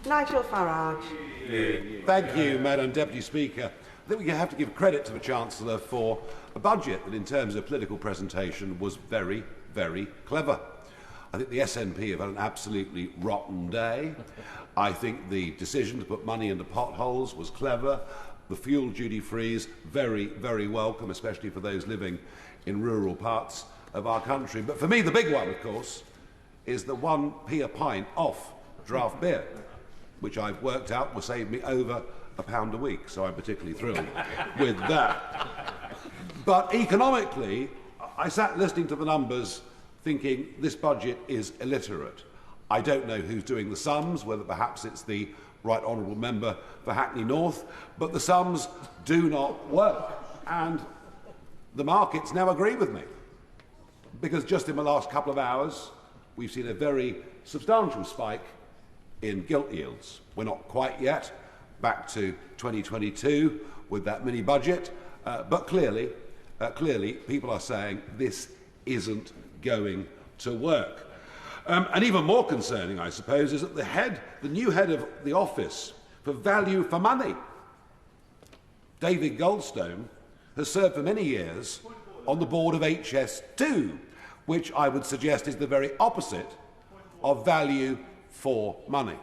Nigel Farage. Thank you, Madam Deputy Speaker. I think we have to give credit to the Chancellor for a budget that, in terms of political presentation, was very, very clever. I think the SNP have had an absolutely rotten day. I think the decision to put money into potholes was clever. The fuel duty-frees, very, very welcome, especially for those living in rural parts of our country. But for me, the big one, of course, is the 1p a pint off draft beer, which I've worked out will save me over £1 a week, so I'm particularly thrilled with that. But economically, I sat listening to the numbers thinking this budget is illiterate. I don't know who's doing the sums, whether perhaps it's the Right Honourable Member for Hackney North, but the sums do not work. And the markets now agree with me, because just in the last couple of hours, we've seen a very substantial spike in gilt yields. We're not quite yet back to 2022 with that mini budget, but clearly people are saying this isn't going to work. And even more concerning, I suppose, is that the new head of the Office for Value for Money, David Goldstone, has served for many years on the board of HS2, which I would suggest is the very opposite of value for money.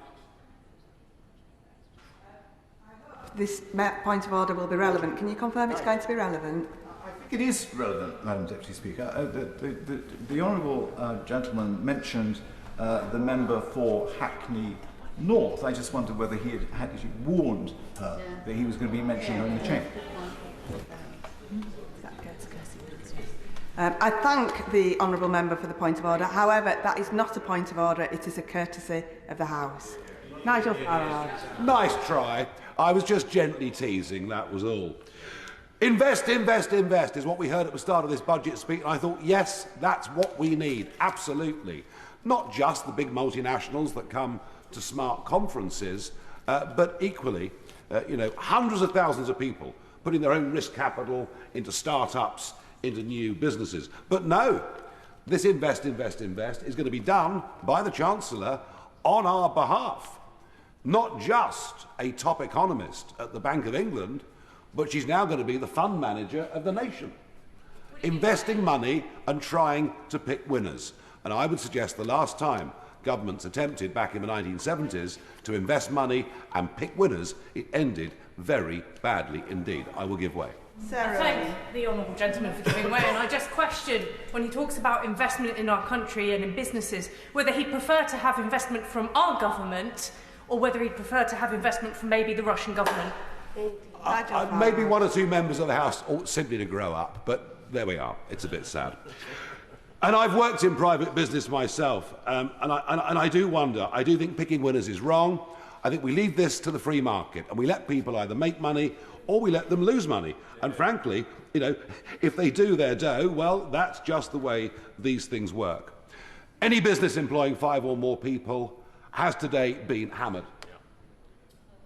This point of order will be relevant. Can you confirm it's going to be relevant? I think it is relevant, Madam Deputy Speaker. The honourable gentleman mentioned the member for Hackney North. I just wondered whether he had actually warned her that he was going to be mentioned in the chain. I thank the honourable member for the point of order. However, that is not a point of order. It is a courtesy of the House. Nigel Farage. Nice try. I was just gently teasing, that was all. Invest, invest, invest is what we heard at the start of this budget speech, and I thought, yes, that's what we need, absolutely. Not just the big multinationals that come to smart conferences, but equally, hundreds of thousands of people putting their own risk capital into start-ups, into new businesses. But no, this invest, invest, invest is going to be done by the Chancellor on our behalf. Not just a top economist at the Bank of England, but she's now going to be the fund manager of the nation, investing money and trying to pick winners. And I would suggest the last time governments attempted back in the 1970s to invest money and pick winners, it ended very badly indeed. I will give way. I thank the honourable gentleman for giving way, and I just question, when he talks about investment in our country and in businesses, whether he'd prefer to have investment from our government or whether he'd prefer to have investment from maybe the Russian government. Maybe one or two members of the House ought simply to grow up, but there we are. It's a bit sad. And I've worked in private business myself, and I do wonder, I do think picking winners is wrong. I think we leave this to the free market, and we let people either make money or we let them lose money. And frankly, if they do their dough, well, that's just the way these things work. Any business employing 5 or more people has today been hammered.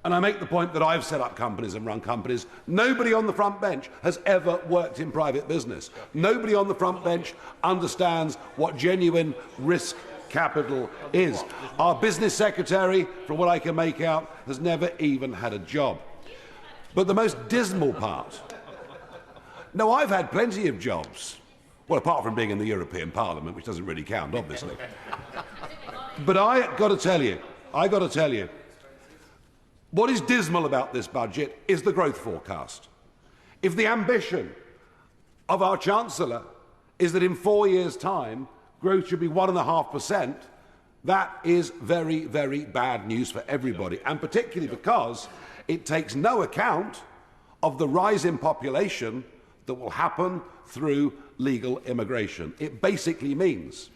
And I make the point that I've set up companies and run companies. Nobody on the front bench has ever worked in private business. Nobody on the front bench understands what genuine risk capital is. Our business secretary, from what I can make out, has never even had a job. But the most dismal part, no, I've had plenty of jobs. Well, apart from being in the European Parliament, which doesn't really count, obviously. But I got to tell you, what is dismal about this budget is the growth forecast. If the ambition of our Chancellor is that in 4 years' time growth should be 1.5%, that is very, very bad news for everybody, and particularly because it takes no account of the rise in population that will happen through legal immigration. It basically means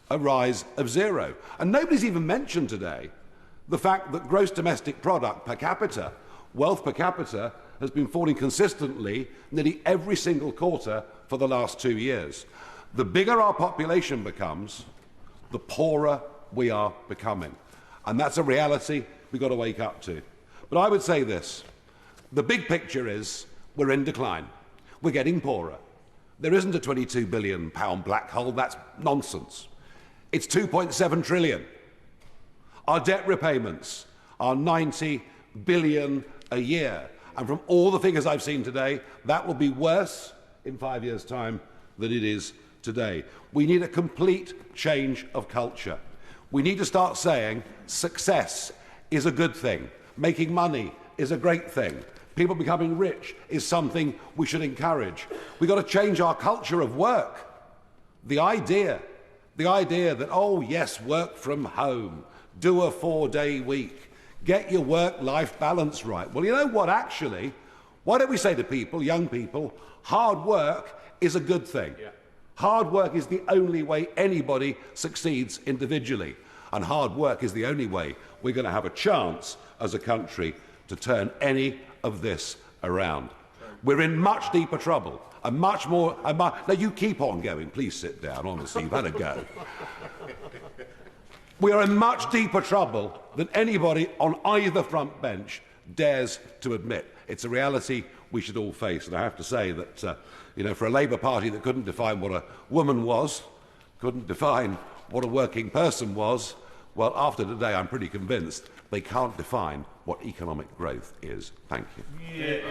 a rise of 0. And nobody's even mentioned today the fact that gross domestic product per capita, wealth per capita, has been falling consistently nearly every single quarter for the last 2 years. The bigger our population becomes, the poorer we are becoming. And that's a reality we've got to wake up to. But I would say this. The big picture is we're in decline. We're getting poorer. There isn't a £22 billion black hole. That's nonsense. It's 2.7 trillion. Our debt repayments are 90 billion a year. And from all the figures I've seen today, that will be worse in 5 years' time than it is today. We need a complete change of culture. We need to start saying success is a good thing. Making money is a great thing. People becoming rich is something we should encourage. We've got to change our culture of work. The idea that, oh yes, work from home, do a 4-day week, get your work-life balance right. Well, you know what, actually, why don't we say to people, young people, hard work is a good thing. Yeah. Hard work is the only way anybody succeeds individually. And hard work is the only way we're going to have a chance as a country to turn any of this around. We're in much deeper trouble. And much more... now, you keep on going. Please sit down, honestly. You've had a go. We are in much deeper trouble than anybody on either front bench dares to admit. It's a reality we should all face. And I have to say that, for a Labour Party that couldn't define what a woman was, couldn't define what a working person was, well, after today, I'm pretty convinced they can't define what economic growth is. Thank you. Yeah.